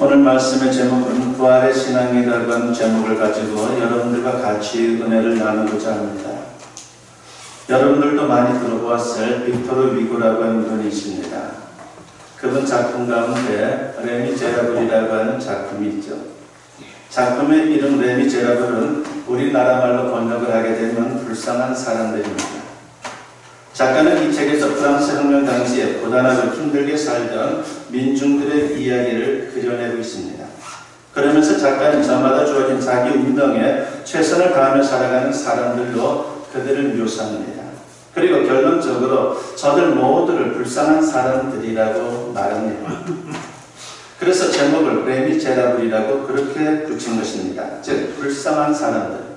오늘 말씀의 제목은 부활의 신앙이라고 하는 제목을 가지고 여러분들과 같이 은혜를 나누고자 합니다. 여러분들도 많이 들어보았을 빅토르 위고라고 하는 분이 있습니다. 그분 작품 가운데 레미제라블이라고 하는 작품이 있죠. 작품의 이름 레미제라블은 우리나라 말로 번역을 하게 되면 불쌍한 사람들입니다. 작가는 이 책에서 프랑스 혁명 당시에 고단하고 힘들게 살던 민중들의 이야기를 그려내고 있습니다. 그러면서 작가는 저마다 주어진 자기 운명에 최선을 다하며 살아가는 사람들로 그들을 묘사합니다. 그리고 결론적으로 저들 모두를 불쌍한 사람들이라고 말합니다. 그래서 제목을 레미제라블이라고 그렇게 붙인 것입니다. 즉 불쌍한 사람들.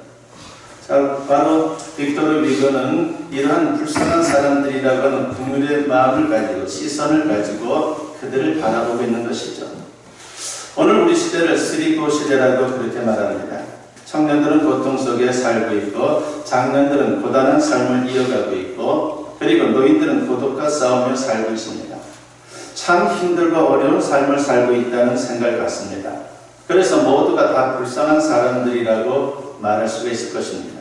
자, 바로 빅토르 위고는 이러한 불쌍한 사람들이라고 하는 긍휼의 마음을 가지고 시선을 가지고 그들을 바라보고 있는 것이죠. 오늘 우리 시대를 쓰리고 시대라고 그렇게 말합니다. 청년들은 고통 속에 살고 있고 장년들은 고단한 삶을 이어가고 있고 그리고 노인들은 고독과 싸우며 살고 있습니다. 참 힘들고 어려운 삶을 살고 있다는 생각을 갖습니다. 그래서 모두가 다 불쌍한 사람들이라고 말할 수가 있을 것입니다.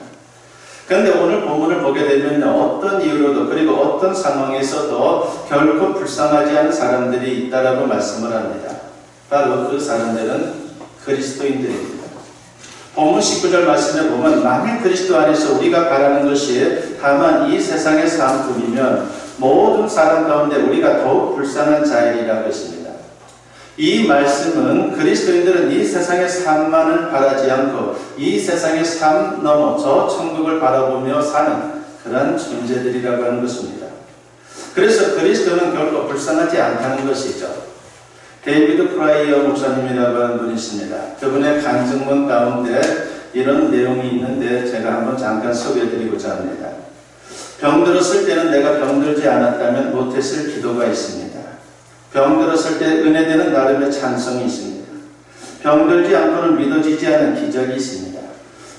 그런데 오늘 본문을 보게 되면 어떤 이유로도 그리고 어떤 상황에서도 결코 불쌍하지 않은 사람들이 있다라고 말씀을 합니다. 바로 그 사람들은 그리스도인들입니다. 본문 19절 말씀에 보면 만일 그리스도 안에서 우리가 바라는 것이 다만 이 세상의 삶뿐이면 모든 사람 가운데 우리가 더욱 불쌍한 자이라고 했습니다. 이 말씀은 그리스도인들은 이 세상의 삶만을 바라지 않고 이 세상의 삶 넘어 저 천국을 바라보며 사는 그런 존재들이라고 하는 것입니다. 그래서 그리스도는 결코 불쌍하지 않다는 것이죠. 데이비드 프라이어 목사님이라고 하는 분이 있습니다. 그분의 간증문 가운데 이런 내용이 있는데 제가 한번 잠깐 소개해드리고자 합니다. 병들었을 때는 내가 병들지 않았다면 못했을 기도가 있습니다. 병들었을 때 은혜되는 나름의 찬송이 있습니다. 병들지 않고는 믿어지지 않은 기적이 있습니다.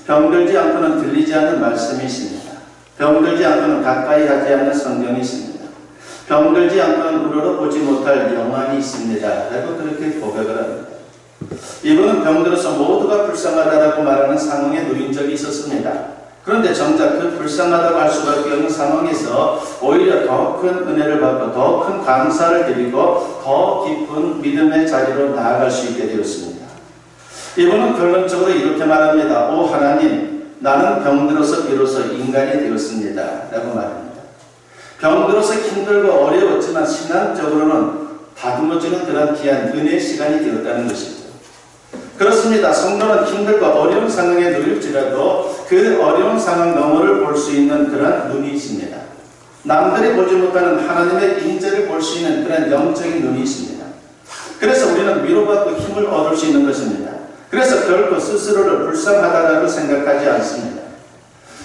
병들지 않고는 들리지 않는 말씀이 있습니다. 병들지 않고는 가까이 하지 않는 성경이 있습니다. 병들지 않고는 우러러 보지 못할 영안이 있습니다. 라고 그렇게 고백을 합니다. 이분은 병들어서 모두가 불쌍하다라고 말하는 상황에 놓인 적이 있었습니다. 그런데 정작 그 불쌍하다고 할 수밖에 없는 상황에서 오히려 더 큰 은혜를 받고 더 큰 감사를 드리고 더 깊은 믿음의 자리로 나아갈 수 있게 되었습니다. 이분은 결론적으로 이렇게 말합니다. 오 하나님, 나는 병들어서 비로소 인간이 되었습니다. 라고 말합니다. 병들어서 힘들고 어려웠지만 신앙적으로는 다듬어지는 그런 귀한 은혜의 시간이 되었다는 것이죠. 그렇습니다. 성도는 힘들고 어려운 상황에 놓일지라도 그 어려운 상황 너머를 볼 수 있는 그런 눈이 있습니다. 남들이 보지 못하는 하나님의 인재를 볼 수 있는 그런 영적인 눈이 있습니다. 그래서 우리는 위로받고 힘을 얻을 수 있는 것입니다. 그래서 결코 스스로를 불쌍하다고 생각하지 않습니다.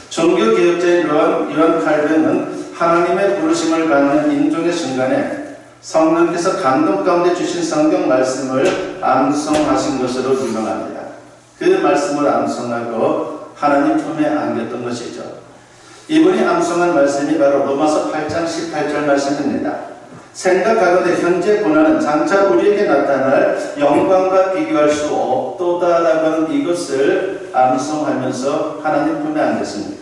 종교개혁자인 요한 칼빈은 하나님의 부르심을 받는 인종의 순간에 성령께서 감동 가운데 주신 성경 말씀을 암송하신 것으로 유명합니다. 그 말씀을 암송하고 하나님 품에 안겼던 것이죠. 이분이 암송한 말씀이 바로 로마서 8장 18절 말씀입니다. 생각하건대 현재 고난은 장차 우리에게 나타날 영광과 비교할 수 없도다라고 하는 이것을 암송하면서 하나님 품에 안겼습니다.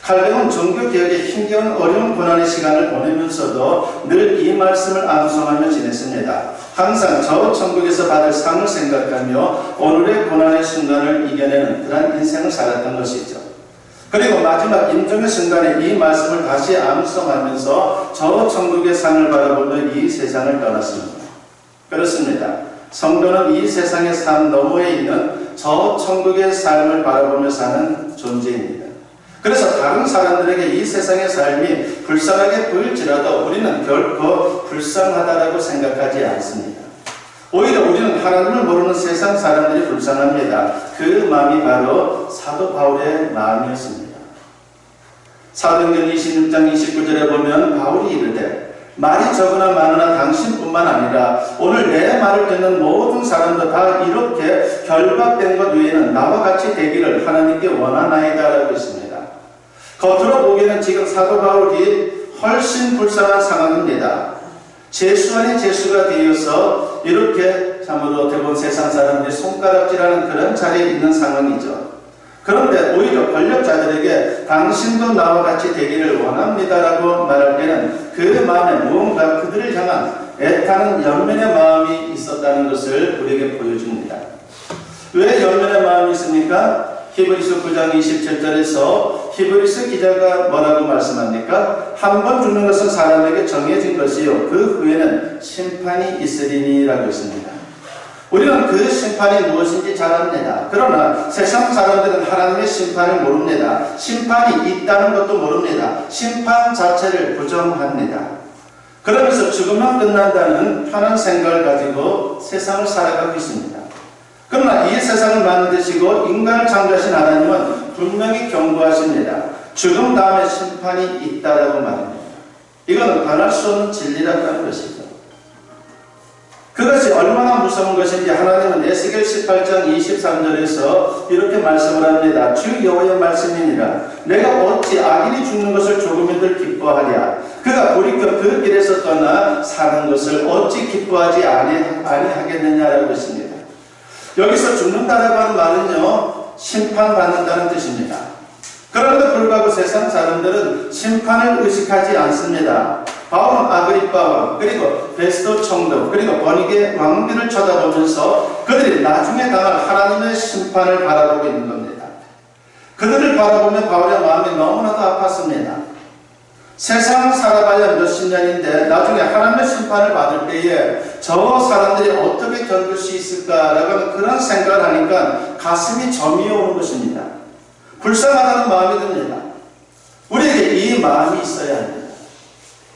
칼뱅은 종교개혁에 힘겨운 어려운 고난의 시간을 보내면서도 늘 이 말씀을 암송하며 지냈습니다. 항상 저 천국에서 받을 상을 생각하며 오늘의 고난의 순간을 이겨내는 그런 인생을 살았던 것이죠. 그리고 마지막 임종의 순간에 이 말씀을 다시 암송하면서 저 천국의 상을 바라보며 이 세상을 떠났습니다. 그렇습니다. 성도는 이 세상의 삶 너머에 있는 저 천국의 삶을 바라보며 사는 존재입니다. 그래서 다른 사람들에게 이 세상의 삶이 불쌍하게 보일지라도 우리는 결코 불쌍하다라고 생각하지 않습니다. 오히려 우리는 하나님을 모르는 세상 사람들이 불쌍합니다. 그 마음이 바로 사도 바울의 마음이었습니다. 사도행전 26장 29절에 보면 바울이 이르되 말이 적으나 많으나 당신뿐만 아니라 오늘 내 말을 듣는 모든 사람도 다 이렇게 결박된 것 외에는 나와 같이 되기를 하나님께 원하나이다 라고 했습니다. 겉으로 보기에는 지금 사도 바울이 훨씬 불쌍한 상황입니다. 재수 아닌 재수가 되어서 이렇게 참으로 어떻게 보면 세상 사람들이 손가락질하는 그런 자리에 있는 상황이죠. 그런데 오히려 권력자들에게 당신도 나와 같이 되기를 원합니다라고 말할 때는 그 마음에 무언가 그들을 향한 애타는 연민의 마음이 있었다는 것을 우리에게 보여줍니다. 왜 연민의 마음이 있습니까? 히브리서 9장 27절에서 히브리서 기자가 뭐라고 말씀합니까? 한 번 죽는 것은 사람에게 정해진 것이요 그 후에는 심판이 있으리니 라고 했습니다. 우리는 그 심판이 무엇인지 잘 압니다. 그러나 세상 사람들은 하나님의 심판을 모릅니다. 심판이 있다는 것도 모릅니다. 심판 자체를 부정합니다. 그러면서 죽으면 끝난다는 편한 생각을 가지고 세상을 살아가고 있습니다. 그러나 이 세상을 만드시고 인간을 창조하신 하나님은 분명히 경고하십니다. 죽음 다음에 심판이 있다라고 말합니다. 이건 변할 수 없는 진리라고 하는 것이죠. 그것이 얼마나 무서운 것인지 하나님은 에스겔 18장 23절에서 이렇게 말씀을 합니다. 주 여호와의 말씀이니라. 내가 어찌 악인이 죽는 것을 조금이들 기뻐하랴. 그가 돌이켜 그 길에서 떠나 사는 것을 어찌 기뻐하지 아니하겠느냐라고 했습니다. 여기서 죽는다라고 하는 말은요, 심판받는다는 뜻입니다. 그런데도 불구하고 세상 사람들은 심판을 의식하지 않습니다. 바울은 아그리빠 왕, 그리고 베스도 총독, 그리고 버니게 왕비를 쳐다보면서 그들이 나중에 당할 하나님의 심판을 바라보고 있는 겁니다. 그들을 바라보며 바울의 마음이 너무나도 아팠습니다. 세상 살아봐야 몇십 년인데 나중에 하나님의 심판을 받을 때에 저 사람들이 어떻게 견딜 수 있을까라고 하는 그런 생각을 하니까 가슴이 저미어 오는 것입니다. 불쌍하다는 마음이 듭니다. 우리에게 이 마음이 있어야 합니다.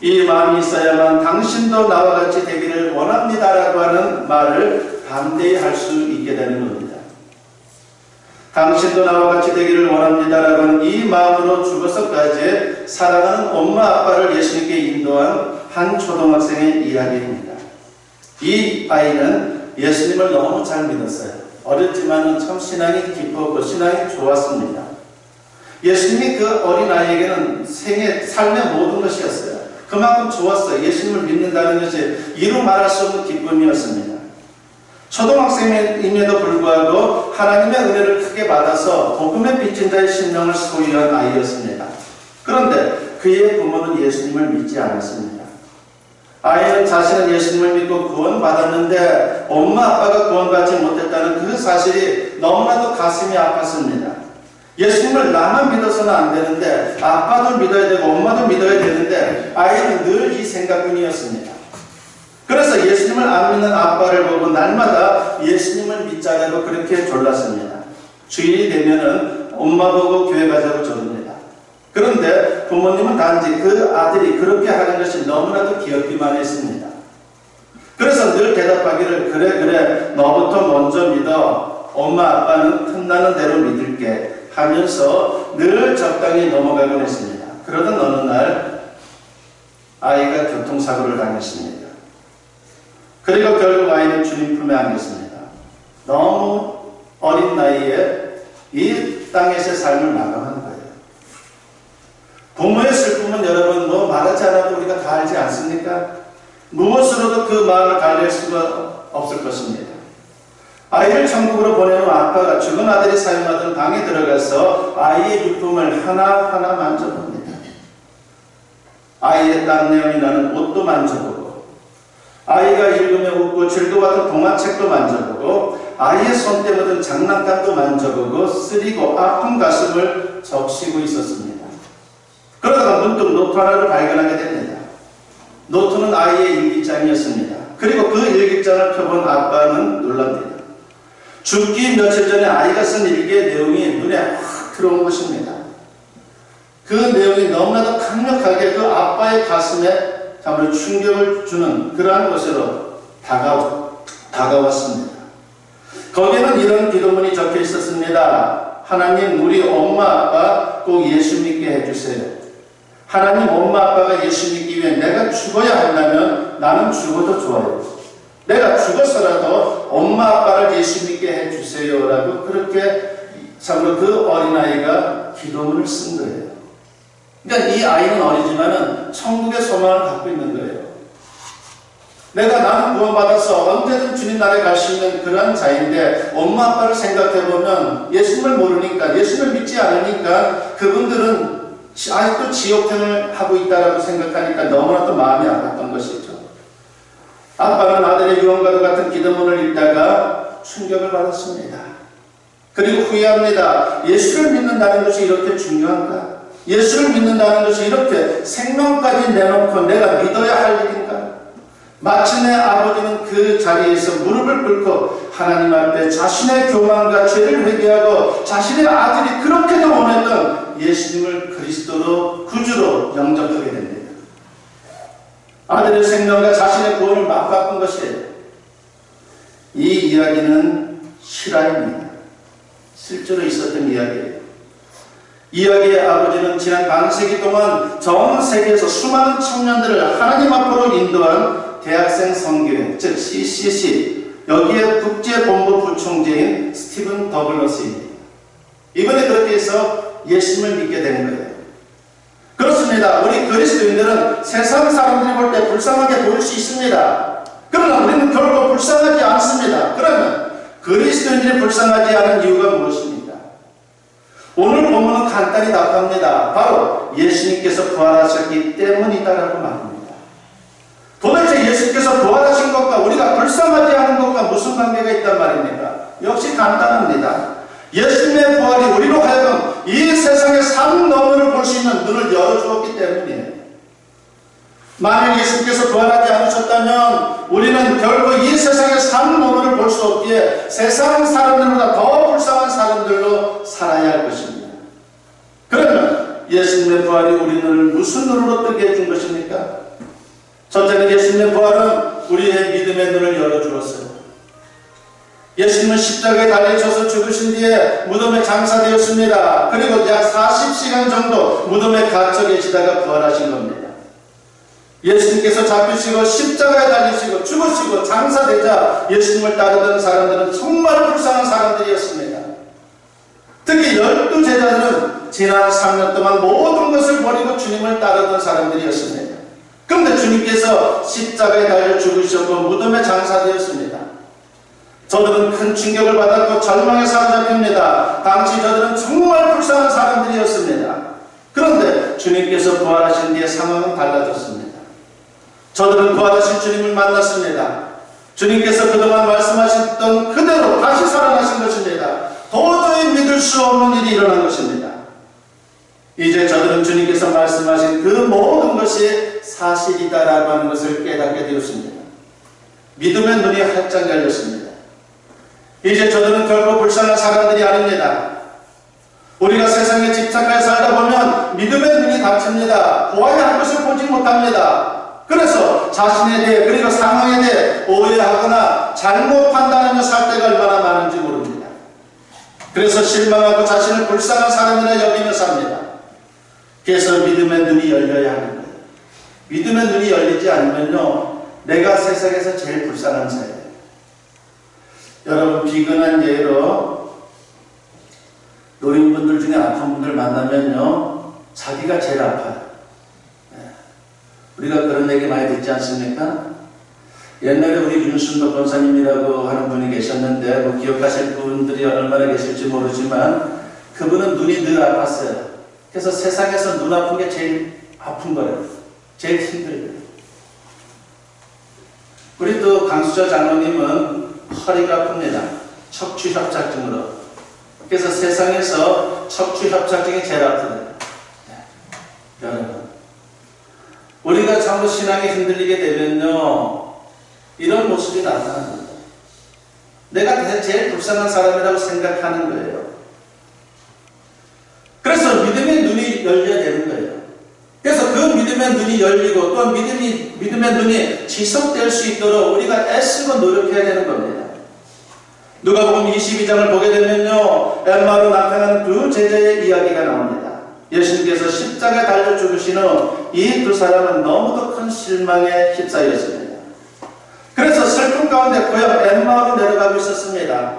이 마음이 있어야만 당신도 나와 같이 되기를 원합니다라고 하는 말을 담대히 할 수 있게 되는 겁니다. 당신도 나와 같이 되기를 원합니다라고 하는 이 마음으로 죽어서까지 살아가는 엄마 아빠를 예수님께 인도한 한 초등학생의 이야기입니다. 이 아이는 예수님을 너무 잘 믿었어요. 어렸지만 참 신앙이 깊었고 신앙이 좋았습니다. 예수님이 그 어린아이에게는 삶의 모든 것이었어요. 그만큼 좋았어요. 예수님을 믿는다는 것이 이루 말할 수 없는 기쁨이었습니다. 초등학생임에도 불구하고 하나님의 은혜를 크게 받아서 복음의 빚진 자의 심령을 소유한 아이였습니다. 그런데 그의 부모는 예수님을 믿지 않았습니다. 아이는 자신은 예수님을 믿고 구원받았는데 엄마 아빠가 구원받지 못했다는 그 사실이 너무나도 가슴이 아팠습니다. 예수님을 나만 믿어서는 안 되는데 아빠도 믿어야 되고 엄마도 믿어야 되는데 아이는 늘 이 생각뿐이었습니다. 그래서 예수님을 안 믿는 아빠를 보고 날마다 예수님을 믿자고 그렇게 졸랐습니다. 주일이 되면은 엄마 보고 교회 가자고 저럽니다. 그런데 부모님은 단지 그 아들이 그렇게 하는 것이 너무나도 귀엽기만 했습니다. 그래서 늘 대답하기를 그래 너부터 먼저 믿어. 엄마 아빠는 틈나는 대로 믿을게 하면서 늘 적당히 넘어가곤 했습니다. 그러던 어느 날 아이가 교통사고를 당했습니다. 그리고 결국 아이는 주님 품에 안겼습니다. 너무 어린 나이에 이 땅에서의 삶을 마감하는 거예요. 부모의 슬픔은 여러분 뭐 말하지 않아도 우리가 다 알지 않습니까? 무엇으로도 그 마음을 달랠 수가 없을 것입니다. 아이를 천국으로 보내는 아빠가 죽은 아들이 사용하던 방에 들어가서 아이의 유품을 하나하나 만져봅니다. 아이의 땀내음이 나는 옷도 만져보고 아이가 읽으며 웃고 즐거워하던 동화책도 만져보고 아이의 손때 묻은 장난감도 만져보고 쓰리고 아픈 가슴을 적시고 있었습니다. 그러다가 문득 노트 하나를 발견하게 됩니다. 노트는 아이의 일기장이었습니다. 그리고 그 일기장을 펴본 아빠는 놀랍니다. 죽기 며칠 전에 아이가 쓴 일기의 내용이 눈에 확 들어온 것입니다. 그 내용이 너무나도 강력하게 그 아빠의 가슴에 참으로 충격을 주는 그러한 것으로 다가왔습니다. 거기에는 이런 기도문이 적혀 있었습니다. 하나님, 우리 엄마 아빠 꼭 예수 믿게 해주세요. 하나님, 엄마 아빠가 예수 믿기 위해 내가 죽어야 한다면 나는 죽어도 좋아요. 내가 죽어서라도 엄마 아빠를 예수 믿게 해주세요 라고 그렇게 참으로 그 어린아이가 기도문을 쓴 거예요. 그러니까 이 아이는 어리지만은 천국의 소망을 갖고 있는 거예요. 나는 구원받아서 언제든 주님 나라에 갈 수 있는 그런 자인데 엄마 아빠를 생각해보면 예수님을 모르니까, 예수님을 믿지 않으니까 그분들은 아직도 지옥행을 하고 있다라고 생각하니까 너무나도 마음이 아팠던 것이죠. 아빠는 아들의 유언과도 같은 기도문을 읽다가 충격을 받았습니다. 그리고 후회합니다. 예수를 믿는다는 것이 이렇게 중요한가? 예수를 믿는다는 것이 이렇게 생명까지 내놓고 내가 믿어야 할 일인가? 마침내 아버지는 그 자리에서 무릎을 꿇고 하나님 앞에 자신의 교만과 죄를 회개하고 자신의 아들이 그렇게도 원했던 예수님을 그리스도로 구주로 영접하게 됩니다. 아들의 생명과 자신의 구원을 맞바꾼 것이에요. 이 이야기는 실화입니다. 실제로 있었던 이야기예요. 이야기의 아버지는 지난 반세기 동안 전 세계에서 수많은 청년들을 하나님 앞으로 인도한 대학생 선교회, 즉 CCC, 여기에 국제본부 부총재인 스티븐 더글러스입니다. 이번에 그렇게 해서 예수님을 믿게 된 거예요. 그렇습니다. 우리 그리스도인들은 세상 사람들이 볼 때 불쌍하게 보일 수 있습니다. 그러나 우리는 결코 불쌍하지 않습니다. 그러면 그리스도인들이 불쌍하지 않은 이유가 무엇입니까? 오늘 본문은 간단히 답합니다. 바로 예수님께서 부활하셨기 때문이다라고 말합니다. 도대체 예수님께서 부활하신 것과 우리가 불쌍하지 않은 것과 무슨 관계가 있단 말입니까? 역시 간단합니다. 예수님의 부활이 우리로 하여금 이 세상의 산 너머를 볼 수 있는 눈을 열어주었기 때문이에요. 만약 예수님께서 부활하지 않으셨다면 우리는 결코 이 세상의 산 너머를 볼 수 없기에 세상 사람들보다 더 불쌍한 사람들로 살아야 할 것입니다. 그러면 예수님의 부활이 우리 눈을 무슨 눈으로 뜨게 해준 것입니까? 첫째는 예수님의 부활은 우리의 믿음의 눈을 열어주었어요. 예수님은 십자가에 달리셔서 죽으신 뒤에 무덤에 장사되었습니다. 그리고 약 40시간 정도 무덤에 갇혀 계시다가 부활하신 겁니다. 예수님께서 잡히시고 십자가에 달리시고 죽으시고 장사되자 예수님을 따르던 사람들은 정말 불쌍한 사람들이었습니다. 특히 12제자들은 지난 3년 동안 모든 것을 버리고 주님을 따르던 사람들이었습니다. 그런데 주님께서 십자가에 달려 죽으셨고 무덤에 장사되었습니다. 저들은 큰 충격을 받았고 절망에 사로잡힙니다. 당시 저들은 정말 불쌍한 사람들이었습니다. 그런데 주님께서 부활하신 뒤에 상황은 달라졌습니다. 저들은 부활하신 주님을 만났습니다. 주님께서 그동안 말씀하셨던 그대로 다시 살아나신 것입니다. 도저히 믿을 수 없는 일이 일어난 것입니다. 이제 저들은 주님께서 말씀하신 그 모든 것이 사실이다라고 하는 것을 깨닫게 되었습니다. 믿음의 눈이 활짝 열렸습니다. 이제 저들은 결코 불쌍한 사람들이 아닙니다. 우리가 세상에 집착하여 살다 보면 믿음의 눈이 닫힙니다. 보아야 할 것을 보지 못합니다. 그래서 자신에 대해 그리고 상황에 대해 오해하거나 잘못 판단하며 살 때가 얼마나 많은지 모릅니다. 그래서 실망하고 자신을 불쌍한 사람이라 여기며 삽니다. 그래서 믿음의 눈이 열려야 하는 거예요. 믿음의 눈이 열리지 않으면요, 내가 세상에서 제일 불쌍한 자예요. 여러분, 비근한 예로 노인분들 중에 아픈 분들 만나면요, 자기가 제일 아파요. 우리가 그런 얘기 많이 듣지 않습니까? 옛날에 우리 윤순덕 권사님이라고 하는 분이 계셨는데, 뭐 기억하실 분들이 얼마나 계실지 모르지만 그분은 눈이 늘 아팠어요. 그래서 세상에서 눈 아픈 게 제일 아픈 거예요. 제일 힘들어요. 우리 또 강수저 장로님은 허리가 아픕니다. 척추협착증으로. 그래서 세상에서 척추협착증이 제일 아프대요. 여러분, 우리가 참으로 신앙이 흔들리게 되면요, 이런 모습이 나타납니다. 내가 제일 불쌍한 사람이라고 생각하는 거예요. 그래서 믿음의 눈이 열려야 되는 거예요. 그래서 그 믿음의 눈이 열리고 또 믿음의 눈이 지속될 수 있도록 우리가 애쓰고 노력해야 되는 겁니다. 누가복음 22장을 보게 되면요, 엠마오로 나타나는 두 제자의 이야기가 나옵니다. 예수님께서 십자가에 달려 죽으신 후 이 두 사람은 너무도 큰 실망에 휩싸였습니다. 그래서 슬픔 가운데 고향 엠마오로 내려가고 있었습니다.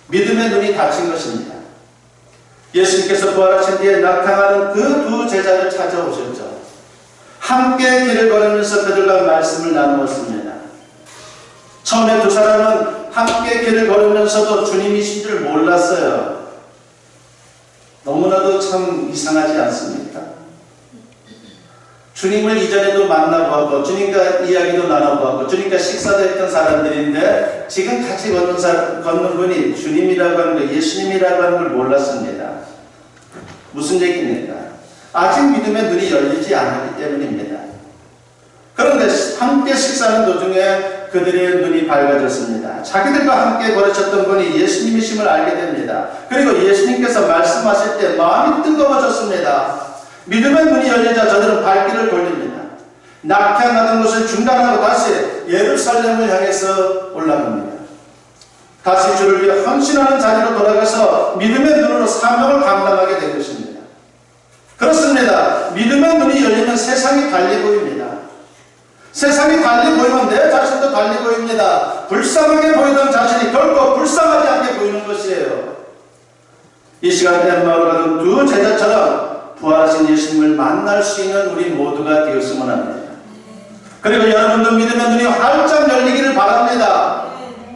믿음의 눈이 닫힌 것입니다. 예수님께서 부활하신 뒤에 나타나는 그 두 제자를 찾아오셨죠. 함께 길을 걸으면서 그들과 말씀을 나누었습니다. 처음에 두 사람은 함께 길을 걸으면서도 주님이신 줄 몰랐어요. 너무나도 참 이상하지 않습니까? 주님을 이전에도 만나보았고 주님과 이야기도 나눠보았고 주님과 식사도 했던 사람들인데 지금 같이 걷는 분이 주님이라고 하는 거, 예수님이라고 하는 걸 몰랐습니다. 무슨 얘기입니까? 아직 믿음의 눈이 열리지 않았기 때문입니다. 그런데 함께 식사하는 도중에 그들의 눈이 밝아졌습니다. 자기들과 함께 걸으셨던 분이 예수님이심을 알게 됩니다. 그리고 예수님께서 말씀하실 때 마음이 뜨거워졌습니다. 믿음의 눈이 열리자 저들은 발길을 돌립니다. 낙향하던 것을 중단하고 다시 예루살렘을 향해서 올라갑니다. 다시 주를 위해 헌신하는 자리로 돌아가서 믿음의 눈으로 사명을 감당하게 된 것입니다. 그렇습니다. 믿음의 눈이 열리면 세상이 달리 보입니다. 세상이 달리 보이면 내 자신도 달리 보입니다. 불쌍하게 보이던 자신이 결코 불쌍하지 않게 보이는 것이에요. 이 시간 엠마오로 가는 두 제자처럼 부활하신 예수님을 만날 수 있는 우리 모두가 되었으면 합니다. 그리고 여러분도 믿음의 눈이 활짝 열리기를 바랍니다.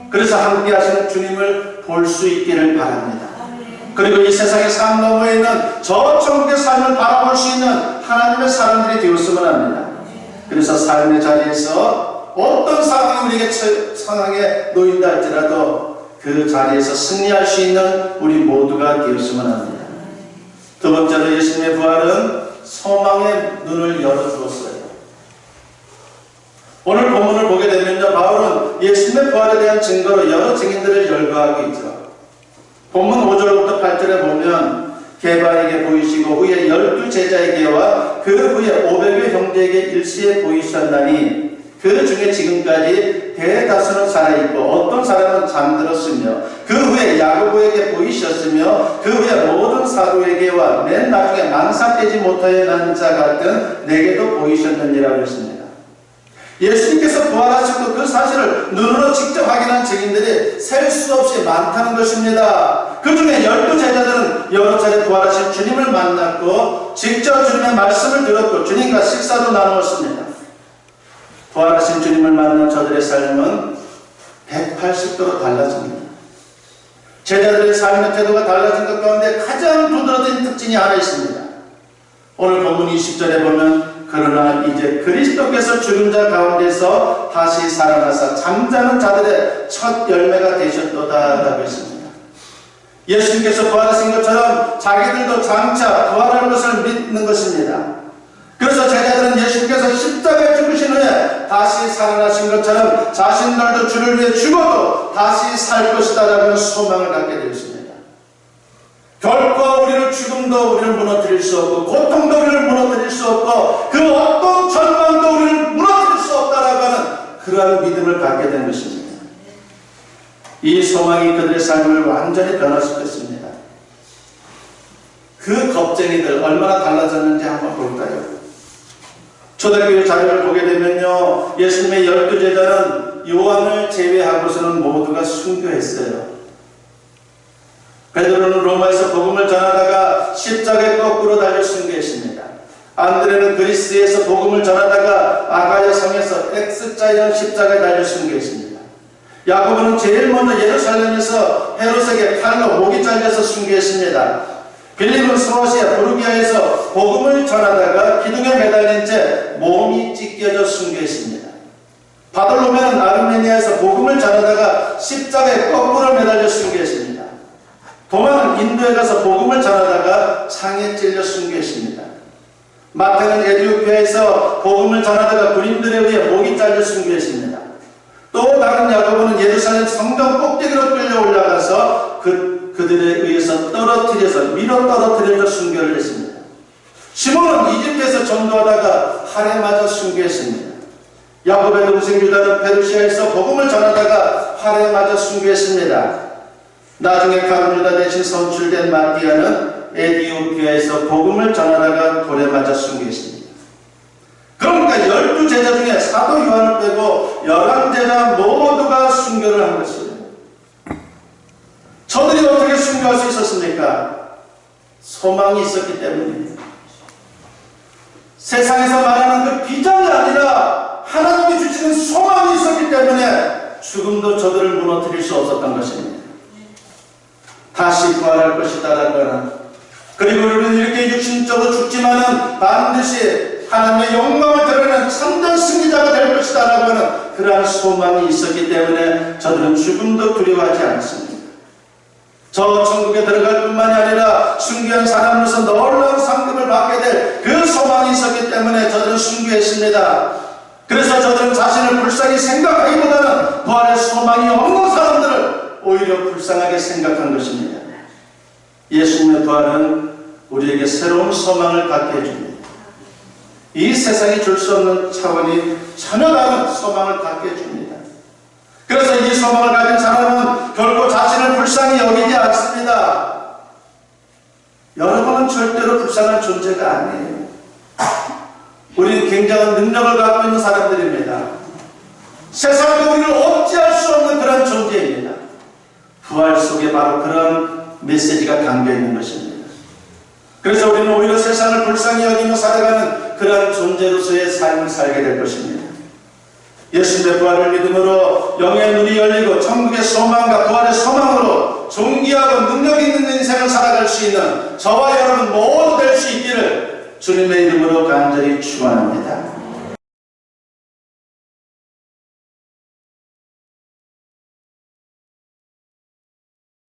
그래서 함께 하시는 주님을 볼 수 있기를 바랍니다. 그리고 이 세상의 삶 너머에 있는 저 천국의 삶을 바라볼 수 있는 하나님의 사람들이 되었으면 합니다. 그래서 삶의 자리에서 어떤 상황이 우리에게 상황에 놓인다 할지라도 그 자리에서 승리할 수 있는 우리 모두가 되었으면 합니다. 두 번째로 예수님의 부활은 소망의 눈을 열어주었어요. 오늘 본문을 보게 되면요, 바울은 예수님의 부활에 대한 증거로 여러 증인들을 열거하고 있죠. 본문 5절부터 8절에 보면 게바에게 보이시고 후에 12제자에게와 그 후에 500여 형제에게 일시에 보이셨나니 그 중에 지금까지 대다수는 살아있고 어떤 사람은 잠들었으며 그 후에 야고보에게 보이셨으며 그 후에 모든 사도에게와 맨 나중에 망상되지 못하여 난 자 같은 내게도 보이셨느니라고 했습니다. 예수님께서 부활하시고 그 사실을 눈으로 직접 확인한 증인들이 셀 수 없이 많다는 것입니다. 그 중에 12제자들은 여러 차례 부활하신 주님을 만났고 직접 주님의 말씀을 들었고 주님과 식사도 나누었습니다. 부활하신 주님을 만난 저들의 삶은 180도로 달라집니다. 제자들의 삶의 태도가 달라진 것 가운데 가장 두드러진 특징이 하나 있습니다. 오늘 본문 20절에 보면 그러나 이제 그리스도께서 죽은 자 가운데서 다시 살아나사 잠자는 자들의 첫 열매가 되셨도다 라고 했습니다. 예수님께서 부활하신 것처럼 자기들도 장차 부활할 것을 믿는 것입니다. 그래서 제자들은 예수님께서 십자가에 죽으신 후에 다시 살아나신 것처럼 자신들도 주를 위해 죽어도 다시 살 것이다 라는 소망을 갖게 되었습니다. 결코 우리를 죽음도 우리를 무너뜨릴 수 없고 고통도 우리를 무너뜨릴 수 없고 그 어떤 절망도 우리를 무너뜨릴 수 없다라고 하는 그러한 믿음을 갖게 된 것입니다. 이 소망이 그들의 삶을 완전히 변화시켰습니다. 그 겁쟁이들 얼마나 달라졌는지 한번 볼까요? 초대교회 자료를 보게 되면요, 예수님의 12제자는 요한을 제외하고서는 모두가 순교했어요. 베드로는 로마에서 복음을 전하다가 십자가에 거꾸로 달려 순교했습니다. 안드레는 그리스에서 복음을 전하다가 아가야 성에서 X자형 십자가에 달려 순교했습니다. 야고보는 제일 먼저 예루살렘에서 헤롯에게 칼로 목이 잘려서 순교했습니다. 빌립은 소아시아 부르기아에서 복음을 전하다가 기둥에 매달린 채 몸이 찢겨져 순교했습니다. 바돌로메는 아르메니아에서 복음을 전하다가 십자가에 거꾸로 매달려 순교했습니다. 도마는 인도에 가서 복음을 전하다가 창에 찔려 순교했습니다. 마태는 에티오피아에서 복음을 전하다가 군인들에 의해 목이 잘려 순교했습니다. 또 다른 야고보는 예루살렘 성전 꼭대기로 끌려 올라가서 그들에 의해서 밀어 떨어뜨려져 순교를 했습니다. 시몬은 이집트에서 전도하다가 칼에 맞아 순교했습니다. 야곱의 동생 유다는 페르시아에서 복음을 전하다가 칼에 맞아 순교했습니다. 나중에 가룟 유다 대신 선출된 마띠아는 에티오피아에서 복음을 전하다가 돌에 맞아 순교했습니다. 그러니까 12제자 중에 사도 요한을 빼고 11제자 모두가 순교를 한 것입니다. 저들이 어떻게 순교할 수 있었습니까? 소망이 있었기 때문입니다. 세상에서 말하는 그 비전이 아니라 하나님이 주시는 소망이 있었기 때문에 죽음도 저들을 무너뜨릴 수 없었던 것입니다. 다시 부활할 것이다라는 거는, 그리고 우리는 이렇게 육신적으로 죽지만은 반드시 하나님의 영광을 드러내는 참된 승리자가 될 것이다라고 하는 그러한 소망이 있었기 때문에 저들은 죽음도 두려워하지 않습니다. 저 천국에 들어갈 뿐만이 아니라 순교한 사람으로서 놀라운 상급을 받게 될 그 소망이 있었기 때문에 저들은 순교했습니다. 그래서 저들은 자신을 불쌍히 생각하기보다는 부활의 소망이 없는 사람들을 오히려 불쌍하게 생각한 것입니다. 예수님의 부활은 우리에게 새로운 소망을 갖게 해줍니다. 이 세상이 줄 수 없는 차원이 전혀 다른 소망을 갖게 해줍니다. 그래서 이 소망을 가진 사람은 결코 자신을 불쌍히 여기지 않습니다. 여러분은 절대로 불쌍한 존재가 아니에요. 우리는 굉장한 능력을 갖고 있는 사람들입니다. 세상도 우리를 억제할 수 없는 그런 존재입니다. 부활 속에 바로 그런 메시지가 담겨 있는 것입니다. 그래서 우리는 오히려 세상을 불쌍히 여기며 살아가는 그런 존재로서의 삶을 살게 될 것입니다. 예수님의 부활을 믿음으로 영의 눈이 열리고 천국의 소망과 부활의 소망으로 존귀하고 능력 있는 인생을 살아갈 수 있는 저와 여러분 모두 될 수 있기를 주님의 이름으로 간절히 축원합니다.